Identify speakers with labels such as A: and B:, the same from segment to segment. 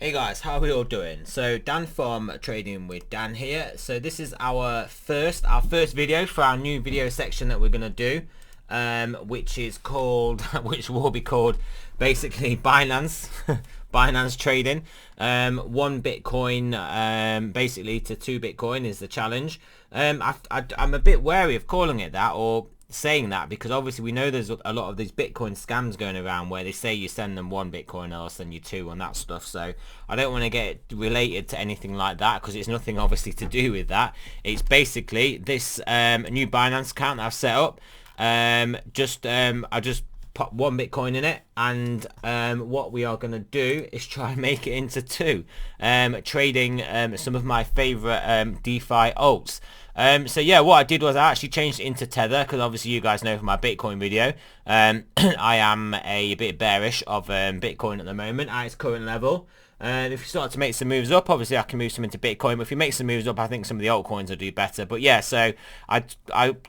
A: Hey guys, how are we all doing? So Dan from Trading with Dan here. So this is our first video for our new video section that we're gonna do, which is called, which will be called basically Binance, Binance trading. 1 Bitcoin, basically to 2 Bitcoin is the challenge. I'm a bit wary of calling it that or saying that because obviously we know there's a lot of these Bitcoin scams going around where they say you send them 1 Bitcoin, they'll send you 2 and that stuff. So I don't want to get related to anything like that because it's nothing obviously to do with that. It's basically this new Binance account that I've set up. I just put 1 Bitcoin in it, and what we are going to do is try and make it into 2, trading some of my favorite DeFi alts. So yeah, what I did was I actually changed it into Tether because obviously you guys know from my Bitcoin video, I am a bit bearish of Bitcoin at the moment at its current level. If you start to make some moves up, obviously I can move some into Bitcoin, but if you make some moves up, I think some of the altcoins will do better. But yeah, so I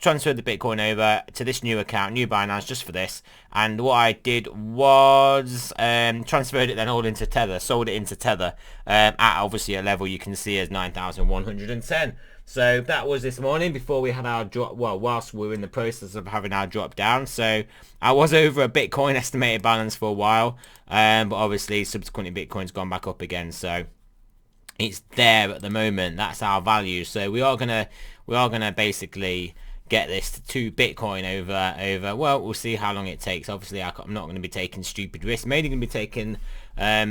A: transferred the Bitcoin over to this new account, new Binance, just for this. And what I did was transferred it then all into Tether, sold it into Tether at obviously a level you can see as 9,110. So that was this morning before we had our drop, well, whilst we were in the process of having our drop down. So I was over a Bitcoin estimated balance for a while, but obviously subsequently Bitcoin's gone back up again. So it's there at the moment. That's our value. So we are gonna basically get this to 2 Bitcoin over. Well, we'll see how long it takes. Obviously, I'm not going to be taking stupid risks. Mainly going to be taking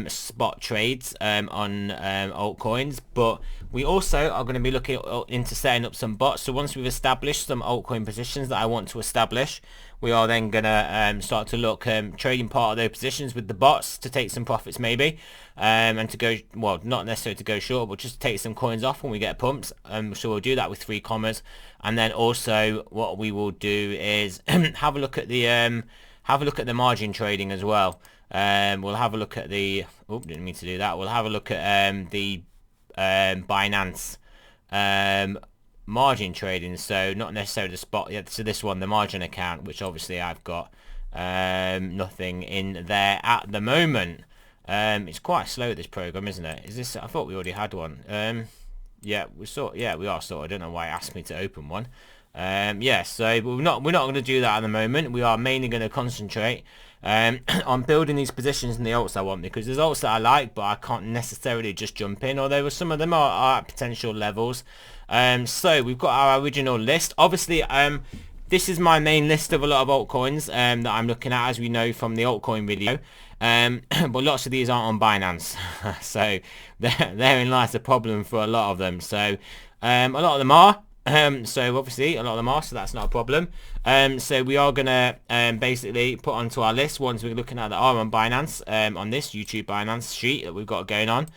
A: spot trades on altcoins, but we also are going to be looking into setting up some bots. So once we've established some altcoin positions that I want to establish, we are then going to start to look trading part of those positions with the bots to take some profits maybe, and to go, well, not necessarily to go short, but just to take some coins off when we get pumped. So we'll do that with 3 commas, and then also what we will do is have a look at the margin trading as well. We'll have a look at the, didn't mean to do that. We'll have a look at the Binance margin trading, so not necessarily the spot. Yeah, so this one, the margin account, which obviously I've got nothing in there at the moment. It's quite slow, this program, isn't it? Is this? I thought we already had one. Yeah, we are sorted. I don't know why it asked me to open one. Yeah, so we're not going to do that at the moment. We are mainly going to concentrate on building these positions in the alts I want, because there's alts that I like, but I can't necessarily just jump in, although some of them are at potential levels. So we've got our original list. Obviously, this is my main list of a lot of altcoins that I'm looking at, as we know from the altcoin video. But lots of these aren't on Binance, so therein lies the problem for a lot of them. So a lot of them are. So obviously a lot of them are, so that's not a problem. So we are gonna basically put onto our list ones we're looking at that are on Binance, on this YouTube Binance sheet that we've got going on,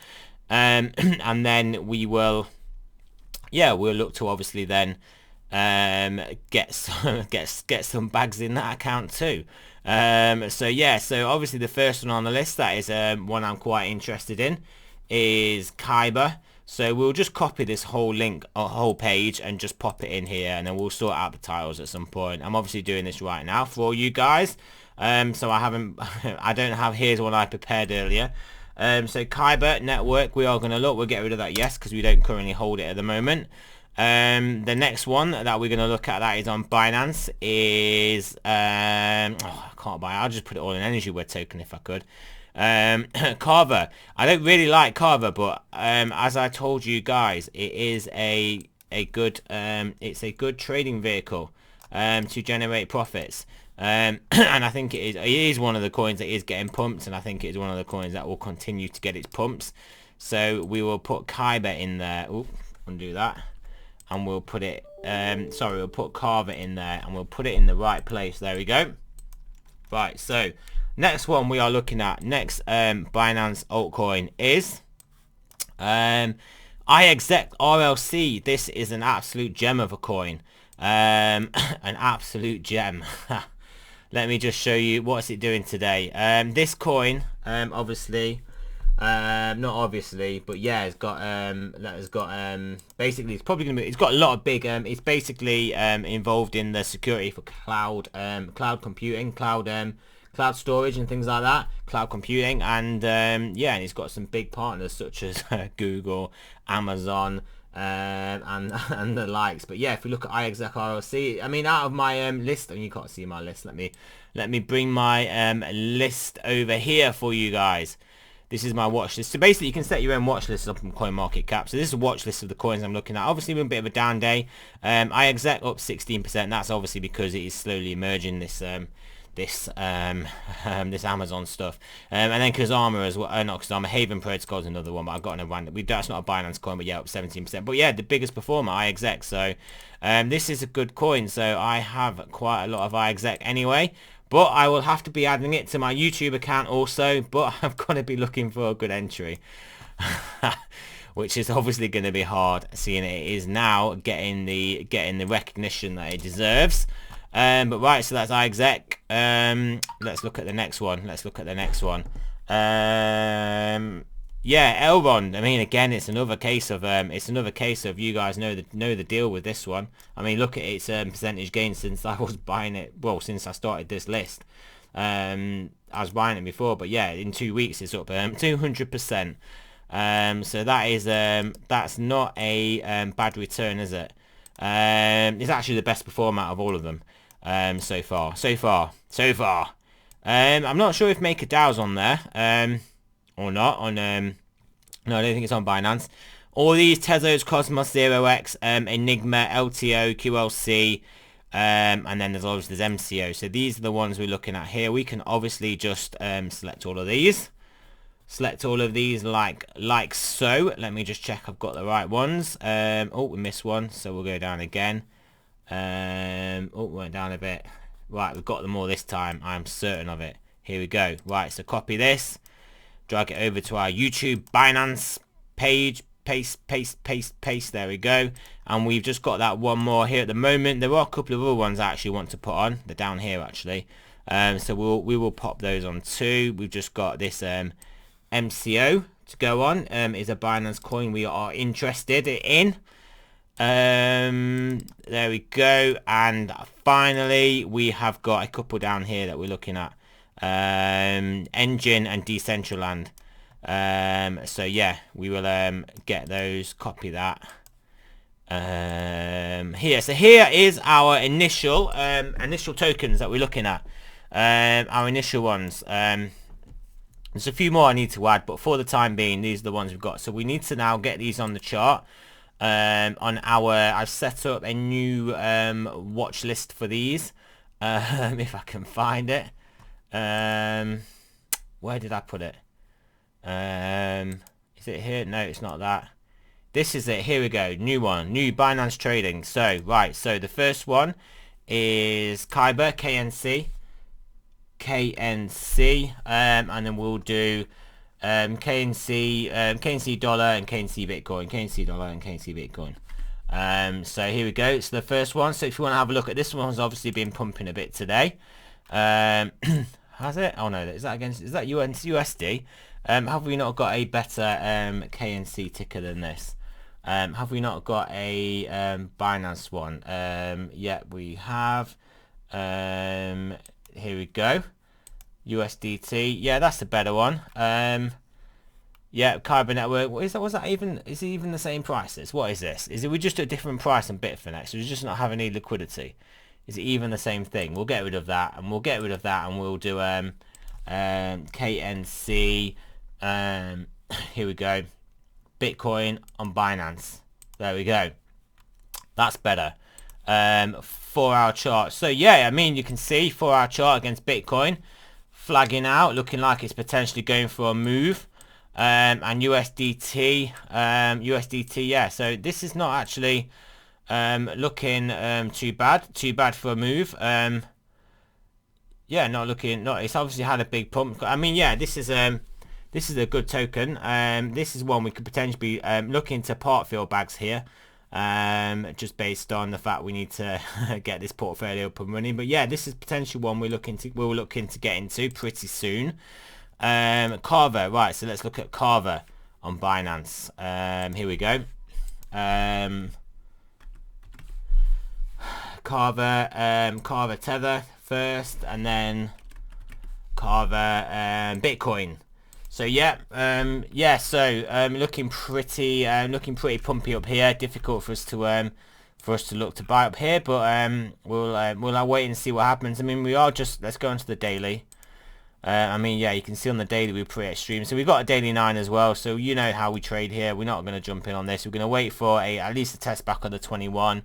A: and then we will, yeah, we'll look to obviously then get some bags in that account too. So yeah, so obviously the first one on the list that is one I'm quite interested in is Kyber. So we'll just copy this whole link, a whole page, and just pop it in here, and then we'll sort out the titles at some point. I'm obviously doing this right now for all you guys, so I don't have, here's one I prepared earlier. So Kyber network, we are going to look, we'll get rid of that yes, because we don't currently hold it at the moment. The next one that we're going to look at that is on Binance is, I can't buy it, I'll just put it all in energy word token if I could. Carver. I don't really like Carver, but as I told you guys, it is a good it's a good trading vehicle to generate profits, and I think it is one of the coins that is getting pumped, and I think it is one of the coins that will continue to get its pumps. So we will put Kyber in there. Undo that, and we'll put it we'll put Carver in there, and we'll put it in the right place. There we go. Right, so next one we are looking at, next Binance altcoin is iExec RLC. This is an absolute gem of a coin, an absolute gem. Let me just show you what's it doing today. This coin, obviously, not obviously, but yeah, it's got basically it's probably gonna be, it's got a lot of big it's basically involved in the security for cloud computing, cloud cloud storage and things like that, cloud computing, and yeah, and it's got some big partners such as Google, Amazon, and and the likes. But yeah, if we look at iExec RLC, I mean, out of my list, and you can't see my list, let me bring my list over here for you guys. This is my watch list. So basically you can set your own watch list up on CoinMarketCap. So this is a watch list of the coins I'm looking at. Obviously we're a bit of a down day. iExec up 16%. That's obviously because it is slowly emerging, this this Amazon stuff. And then Kazama as well. Not Kazama, Haven Protocol is another one, but I've got a random. That's not a Binance coin, but yeah, up 17%. But yeah, the biggest performer, iExec. So this is a good coin. So I have quite a lot of iExec anyway. But I will have to be adding it to my YouTube account also. But I've got to be looking for a good entry. Which is obviously going to be hard, seeing it is now getting the recognition that it deserves. But right, so that's iExec. Let's look at the next one. Yeah, Elrond. I mean, again, it's another case of you guys know the deal with this one. I mean, look at its percentage gain since I was buying it. Well, since I started this list, I was buying it before, but yeah, in 2 weeks it's up 200%. So that is that's not a bad return, is it? It's actually the best performer out of all of them so far. I'm not sure if MakerDAO's on there or not. On no, I don't think it's on Binance. All these Tezos, Cosmos, 0x, Enigma, LTO, QLC, and then there's MCO. So these are the ones we're looking at here. We can obviously just select all of these. Like so. Let me just check I've got the right ones. Oh, we missed one, so we'll go down again. Oh, we went down a bit. Right, we've got them all this time. I'm certain of it. Here we go. Right, so copy this. Drag it over to our YouTube Binance page. Paste. There we go. And we've just got that one more here at the moment. There are a couple of other ones I actually want to put on. They're down here actually. So we will pop those on too. We've just got this MCO to go on. Is a Binance coin we are interested in. There we go. And finally we have got a couple down here that we're looking at. Engine and Decentraland. So yeah, we will get those, copy that here. So here is our initial tokens that we're looking at, our initial ones. There's a few more I need to add, but for the time being these are the ones we've got. So we need to now get these on the chart. I've set up a new watch list for these, if I can find it. Where did I put it? Is it here? No, it's not that. This is it. Here we go. New one. New Binance Trading. So, right. So, the first one is Kyber, KNC. And then we'll do KNC dollar and KNC Bitcoin. KNC dollar and KNC Bitcoin. So, here we go. It's the first one. So, if you want to have a look at this one's obviously been pumping a bit today. Has it? Oh no, is that USD? Have we not got a better KNC ticker than this? Have we not got a Binance one? Yeah, we have. Here we go. USDT. Yeah, that's the better one. Yeah, Kyber Network. What is that? Was that even? Is it even the same prices? What is this? Is it we just a different price than Bitfinex? We're just not having any liquidity. Is it even the same thing? We'll get rid of that, and we'll do KNC. Here we go. Bitcoin on Binance. There we go. That's better. 4-hour chart. So yeah, I mean you can see 4-hour chart against Bitcoin flagging out, looking like it's potentially going for a move. And USDT. Yeah. So this is not actually looking too bad for a move. Yeah, it's obviously had a big pump. I mean, yeah, this is a good token. This is one we could potentially be looking to part fill bags here, just based on the fact we need to get this portfolio up and running. But yeah, this is potentially one we'll look into get into pretty soon. Carver, right? So let's look at Carver on Binance. Here we go. Carver Tether first, and then Carver, Bitcoin. So yeah, looking pretty pumpy up here. Difficult for us to look to buy up here, but we'll wait and see what happens. I mean, we are just, let's go into the daily. I mean, yeah, you can see on the daily we're pretty extreme. So we've got a daily 9 as well. So you know how we trade here. We're not going to jump in on this. We're going to wait for at least a test back on the 21.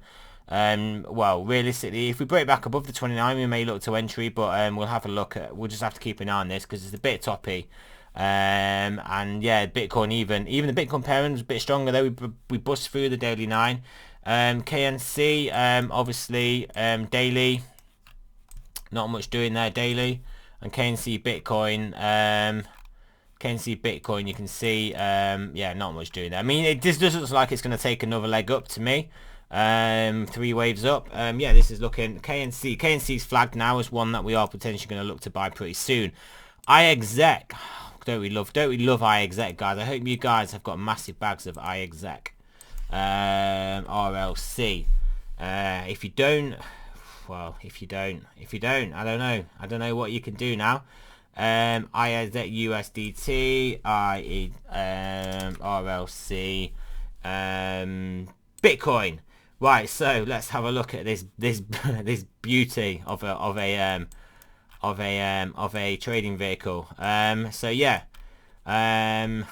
A: Well, realistically, if we break back above the 29, we may look to entry, but we'll have a look at. We'll just have to keep an eye on this because it's a bit toppy. And yeah, Bitcoin even the Bitcoin parent was a bit stronger though. We bust through the daily 9. KNC, obviously, daily, not much doing there daily. And KNC Bitcoin, you can see, yeah, not much doing there. I mean, it just looks like it's going to take another leg up to me. 3 waves up. Yeah, this is looking, KNC's flagged now as one that we are potentially going to look to buy pretty soon. iExec, don't we love iExec, guys? I hope you guys have got massive bags of iExec. RLC. If you don't, well, if you don't, I don't know what you can do now. iExec USDT, RLC, Bitcoin. Right, so let's have a look at this this beauty of a trading vehicle. So yeah, I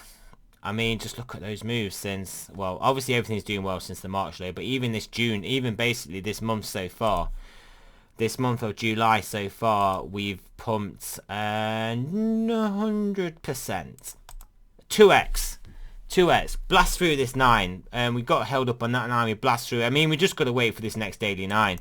A: mean, just look at those moves since, well, obviously everything's doing well since the March low, but even this June, even basically this month so far, this month of July so far, we've pumped 100%. 2x. Blast through this 9. We got held up on that 9, we blast through. I mean, we just got to wait for this next daily 9.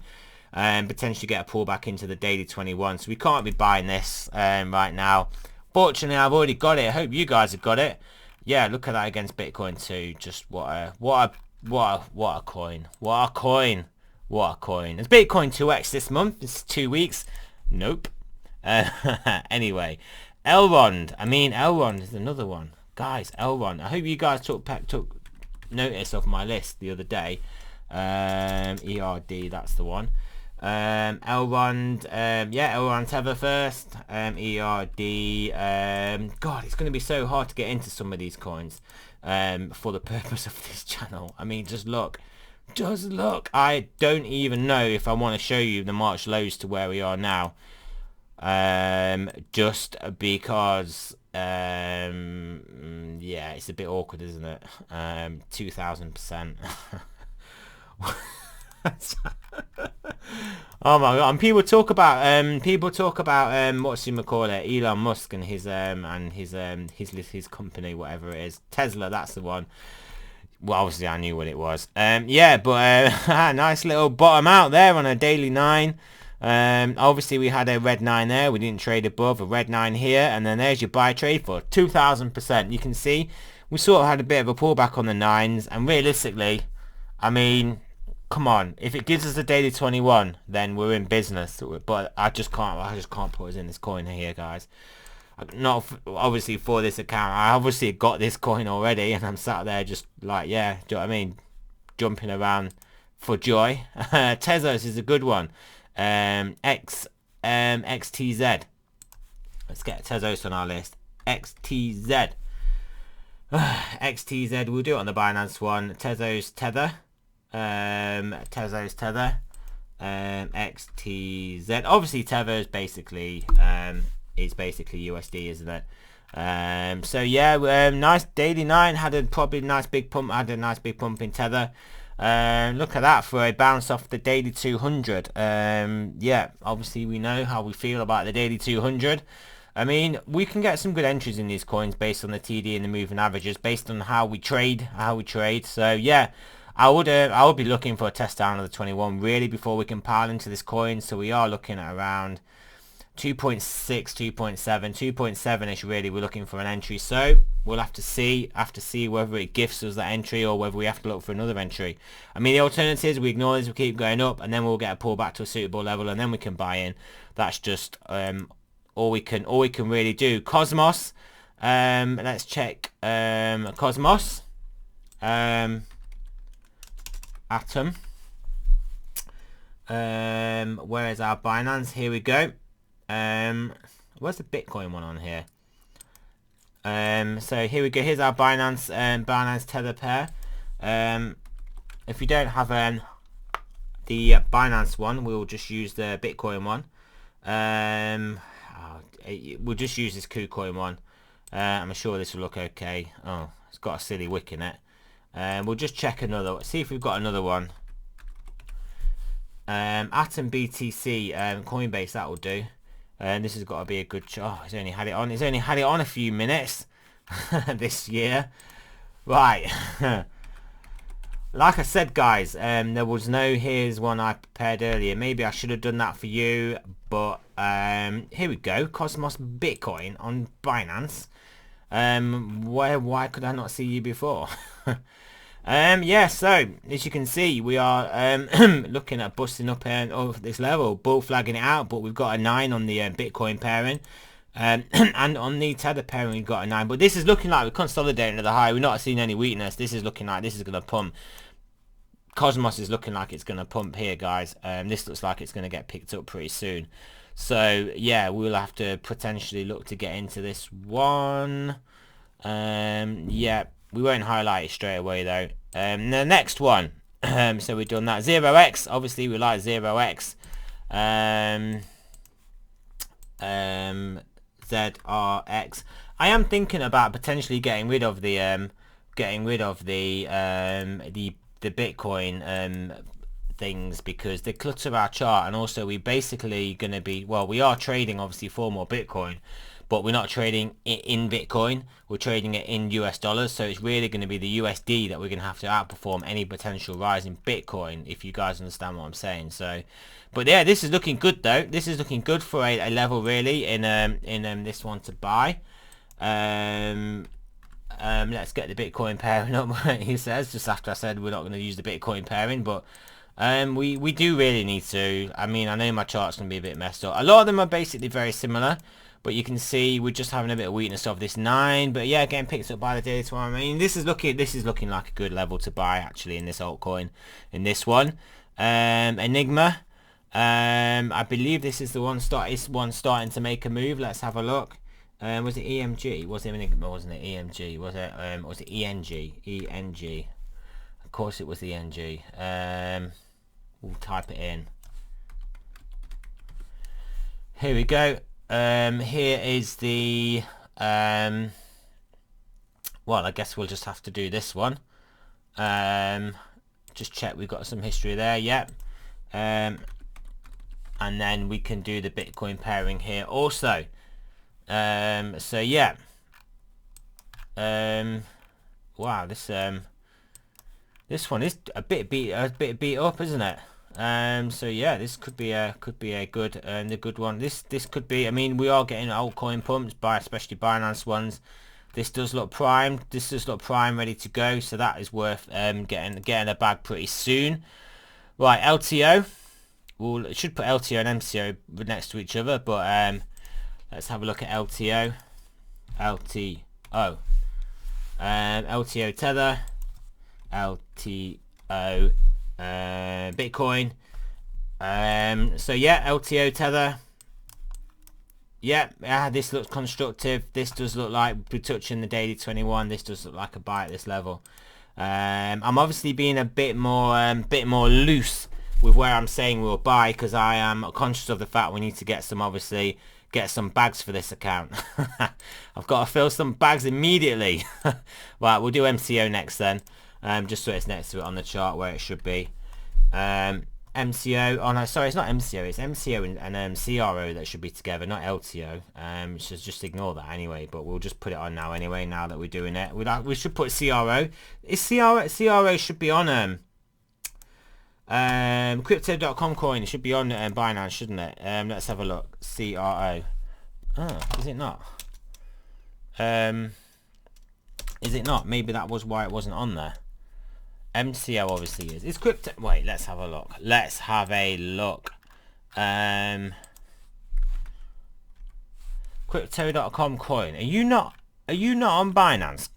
A: And potentially get a pullback into the daily 21. So we can't be buying this right now. Fortunately, I've already got it. I hope you guys have got it. Yeah, look at that against Bitcoin too. Just what a coin. What a coin. Is Bitcoin 2x this month? It's 2 weeks. Nope. Anyway, Elrond. I mean, Elrond is another one, guys. Elrond. I hope you guys took notice of my list the other day. ERD. That's the one. Elrond, yeah, Elrond Tether first, ERD, God, it's going to be so hard to get into some of these coins, for the purpose of this channel. I mean, just look, I don't even know if I want to show you the March lows to where we are now, just because, yeah, it's a bit awkward, isn't it? 2000%. Oh my god! And people talk about what's you call it, Elon Musk and his company, whatever it is, Tesla. That's the one. Well, obviously I knew what it was. Yeah, but nice little bottom out there on a daily 9. Obviously we had a red 9 there. We didn't trade above a red 9 here, and then there's your buy trade for 2000%. You can see we sort of had a bit of a pullback on the 9s, and realistically, I mean, come on, if it gives us a daily 21, then we're in business. But I just can't put us in this coin here, guys. Not obviously for this account. I obviously got this coin already, and I'm sat there just like, yeah, do you know what I mean, jumping around for joy. Tezos is a good one. XTZ. Let's get Tezos on our list. XTZ. XTZ. We'll do it on the Binance one. Tezos Tether. Tezos Tether, XTZ. Obviously Tether is basically USD, isn't it? So yeah, nice daily 9, had a probably nice big pump, in Tether. Look at that for a bounce off the daily 200. Yeah, obviously we know how we feel about the daily 200. I mean, we can get some good entries in these coins based on the TD and the moving averages, based on how we trade. So yeah, I would be looking for a test down of the 21 really before we can pile into this coin. So we are looking at around 2.6, 2.7, 2.7ish really. We're looking for an entry. So we'll have to see whether it gifts us that entry or whether we have to look for another entry. I mean, the alternatives, we ignore this, we keep going up, and then we'll get a pullback to a suitable level, and then we can buy in. That's just all we can really do. Cosmos. Let's check Cosmos. Atom. Where is our Binance? Here we go. Where's the Bitcoin one on here? So here we go. Here's our Binance Tether pair. If you don't have the Binance one, we'll just use the Bitcoin one. We'll just use this KuCoin one. I'm sure this will look okay. Oh, it's got a silly wick in it. We'll just check another. See if we've got another one. Atom BTC, Coinbase, that will do. This has got to be a good shot. Oh, he's only had it on. He's only had it on a few minutes this year. Right. Like I said, guys, there was no, here's one I prepared earlier. Maybe I should have done that for you, but here we go. Cosmos Bitcoin on Binance. Why could I not see you before? Yeah, so as you can see, we are looking at busting up over this level, bull flagging it out, but we've got a 9 on the Bitcoin pairing, and on the Tether pairing we've got a 9. But this is looking like we're consolidating to the high. We're not seeing any weakness. This is looking like this is going to pump. Cosmos is looking like it's going to pump here, guys. This looks like it's going to get picked up pretty soon. So yeah, we'll have to potentially look to get into this one. Yeah, we won't highlight it straight away though. The next one, so we've done that. 0x, obviously we like 0x. ZRX. I am thinking about potentially getting rid of the Bitcoin things, because they clutter our chart, and also we basically going to be, well, we are trading obviously for more Bitcoin, but we're not trading it in Bitcoin, we're trading it in US dollars, so it's really going to be the USD that we're going to have to outperform any potential rise in Bitcoin, if you guys understand what I'm saying. So, but yeah, this is looking good though. This is looking good for a level really in this one to buy. Let's get the Bitcoin pairing up, he says, just after I said we're not going to use the Bitcoin pairing, but we do really need to. I mean, I know my chart's going to be a bit messed up. A lot of them are basically very similar, but you can see we're just having a bit of weakness of this 9. But yeah, getting picked up by the daily tomorrow. I mean, this is looking like a good level to buy actually in this altcoin, in this one. Enigma. I believe this is the one starting to make a move. Let's have a look. Was it EMG? Was it Enigma? Wasn't it EMG? Was it ENG? ENG. Of course it was ENG. We'll type it in. Here we go. Here is the well, I guess we'll just have to do this one. Just check we've got some history there. Yep. And then we can do the Bitcoin pairing here also. So yeah. Wow, this one is a bit beat up, isn't it? So yeah, this could be a good the good one. This could be. I mean, we are getting altcoin pumps by especially Binance ones. This does look primed. This does look prime, ready to go. So that is worth getting a bag pretty soon. Right, LTO. Well, it should put LTO and MCO next to each other, but let's have a look at LTO. LTO. LTO Tether. LTO Bitcoin. So yeah, LTO Tether. Yeah, this looks constructive. This does look like we're touching the daily 21. This does look like a buy at this level. I'm obviously being a bit more loose with where I'm saying we'll buy, because I am conscious of the fact we need to get some bags for this account. I've got to fill some bags immediately. Right, we'll do MCO next then, just so it's next to it on the chart where it should be. MCO, oh no, sorry, it's not MCO, it's MCO and CRO that should be together, not LTO. So just ignore that anyway, but we'll just put it on now anyway, now that we're doing it. We should put CRO. CRO should be on crypto.com coin. It should be on Binance, shouldn't it? Let's have a look. CRO. Oh, is it not? Is it not? Maybe that was why it wasn't on there. MCO obviously is. It's crypto. Wait, let's have a look. Let's have a look. Crypto.com coin. Are you not on Binance?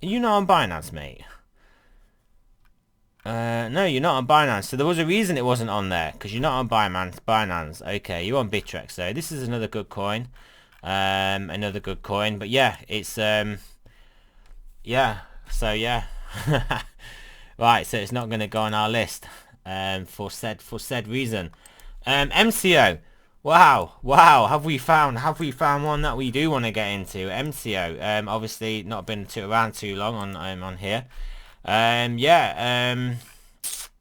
A: Are you not on Binance, mate? No, you're not on Binance. So there was a reason it wasn't on there, because you're not on Binance. Okay, you're on Bittrex. So this is another good coin. Another good coin. But yeah, it's yeah. So yeah. Right. So it's not going to go on our list. For said reason. MCO. Wow. Have we found one that we do want to get into? MCO. Obviously not been around too long on here. Yeah,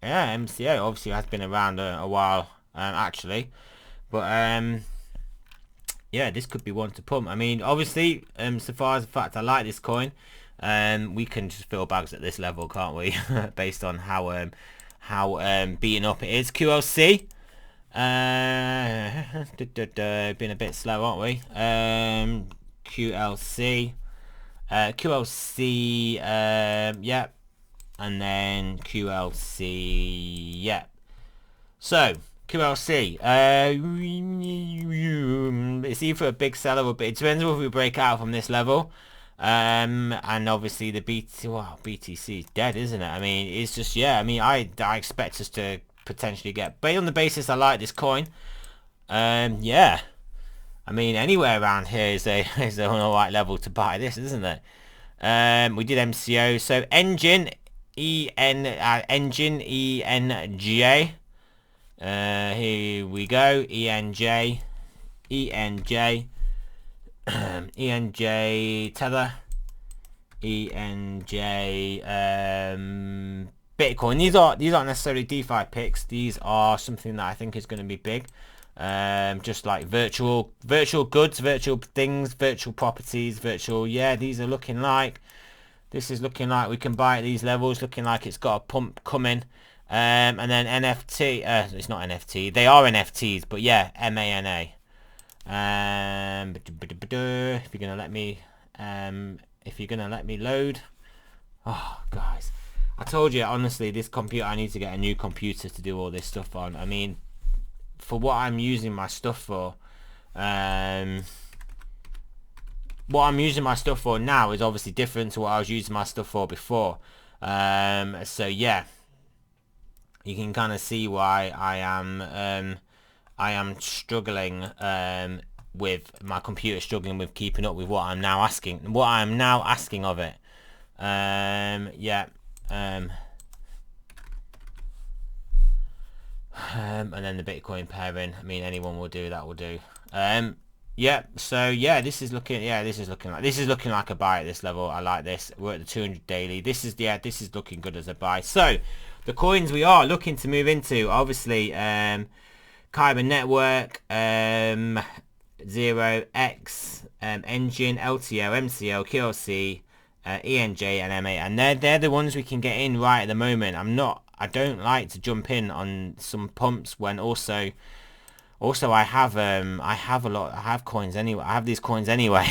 A: MCO obviously has been around a while, actually, but yeah, this could be one to pump. I mean, obviously, so far as the fact I like this coin, we can just fill bags at this level, can't we? Based on how beaten up it is. QLC, been a bit slow, aren't we? QLC, yeah. And then QLC, yeah. So QLC, it's either a big seller or it depends if we break out from this level. And obviously the BTC is dead, isn't it? I mean, it's just, yeah. I mean, I expect us to potentially get, but on the basis I like this coin. Yeah. I mean, anywhere around here is an alright level to buy this, isn't it? We did MCO, so Engine. Engine ENJ. Here we go. ENJ. ENJ Tether. ENJ Bitcoin. These aren't necessarily DeFi picks. These are something that I think is going to be big. Just like virtual goods, virtual things, virtual properties, virtual. Yeah, these are looking like. This is looking like we can buy at these levels, looking like it's got a pump coming. And then NFT, it's not NFT, they are NFTs, but yeah, MANA. If you're gonna let me, load. Oh, guys, I told you, honestly, this computer, I need to get a new computer to do all this stuff on. I mean, for what I'm using my stuff for, what I'm using my stuff for now is obviously different to what I was using my stuff for before. So yeah, you can kind of see why I am struggling with my computer, struggling with keeping up with what I'm now asking of it. Yeah. And then the Bitcoin pairing. I mean, anyone will do that. Will do. Yeah, so yeah, this is looking like a buy at this level. I like this. We're at the 200 daily. This is looking good as a buy. So the coins we are looking to move into, obviously, Kyber Network, 0x, Engine, LTO, MCL, QLC, ENJ, and MA, and they're the ones we can get in right at the moment. I don't like to jump in on some pumps when also I have coins anyway. I have these coins anyway.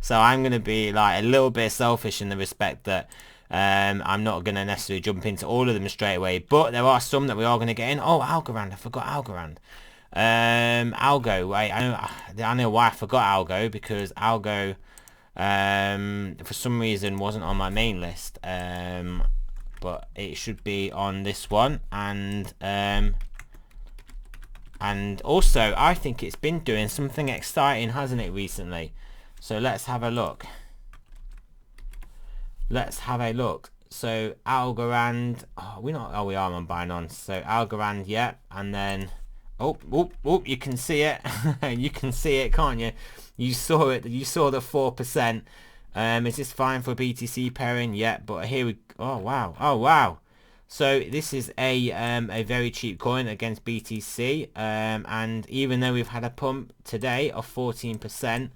A: So I'm going to be like a little bit selfish in the respect that I'm not going to necessarily jump into all of them straight away, but there are some that we are going to get in. Oh, Algorand, I forgot Algorand. Algo, wait, I know why I forgot Algo, because Algo for some reason wasn't on my main list, but it should be on this one. And also, I think it's been doing something exciting, hasn't it, recently? So let's have a look. So Algorand, we are on Binance. So Algorand, yeah, and then oh, you can see it. You can see it, can't you? You saw it. You saw the 4%. Is this fine for BTC pairing? Yeah, but here we. Oh wow. So this is a very cheap coin against BTC, and even though we've had a pump today of 14%,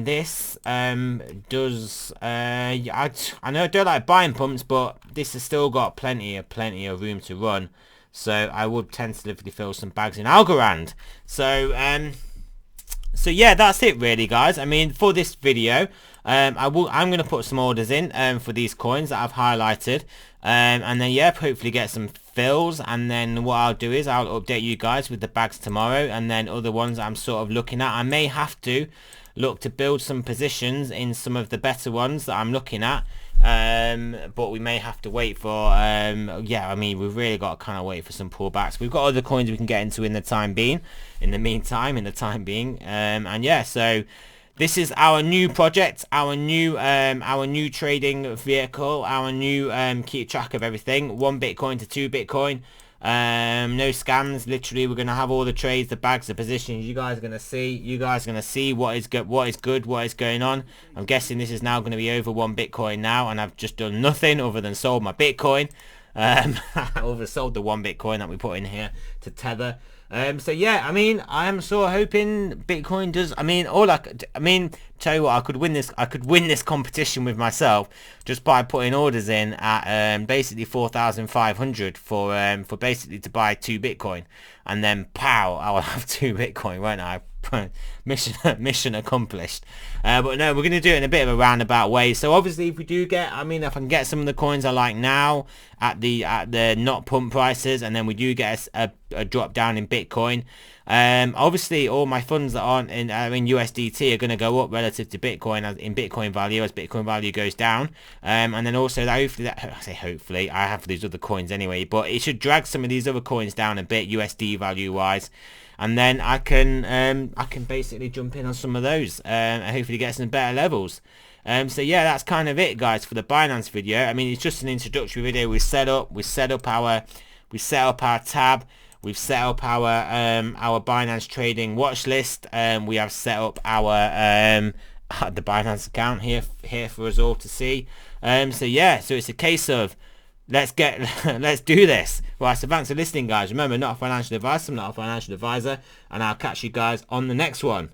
A: this does. I know I don't like buying pumps, but this has still got plenty of room to run. So I would tentatively fill some bags in Algorand. So yeah, that's it really, guys. I mean, for this video, I'm going to put some orders in for these coins that I've highlighted, and then yeah, hopefully get some fills. And then what I'll do is I'll update you guys with the bags tomorrow, and then other ones I'm sort of looking at. I may have to look to build some positions in some of the better ones that I'm looking at. But we may have to wait for yeah, I mean, we've really got to kind of wait for some pullbacks. We've got other coins we can get into in the time being, and yeah, so this is our new project, our new trading vehicle, our new keep track of everything. 1 Bitcoin to 2 Bitcoin. No scams. Literally, we're gonna have all the trades, the bags, the positions. You guys are gonna see what is good, what is going on. I'm guessing this is now going to be over 1 Bitcoin now, and I've just done nothing other than sold my Bitcoin. Oversold the 1 Bitcoin that we put in here to Tether. So yeah, I mean, I am sort of hoping Bitcoin does. I mean, tell you what, I could win this competition with myself just by putting orders in at basically 4,500 for basically to buy 2 Bitcoin, and then pow, I will have 2 Bitcoin, won't I? mission accomplished. But no, we're going to do it in a bit of a roundabout way. So obviously, if we do get, I mean, if I can get some of the coins I like now at the not pump prices, and then we do get a drop down in Bitcoin, obviously all my funds that aren't in USDT are going to go up relative to Bitcoin in Bitcoin value as Bitcoin value goes down, and then also hopefully I have these other coins anyway, but it should drag some of these other coins down a bit USD value wise, and then I can basically jump in on some of those and hopefully get some better levels. So yeah, that's kind of it, guys, for the Binance video. I mean, it's just an introductory video. We set up our tab. We've set up our Binance trading watch list. We have set up our the Binance account here for us all to see. So yeah, so it's a case of let's do this. Right, so thanks for listening, guys. Remember, not a financial advice. I'm not a financial advisor, and I'll catch you guys on the next one.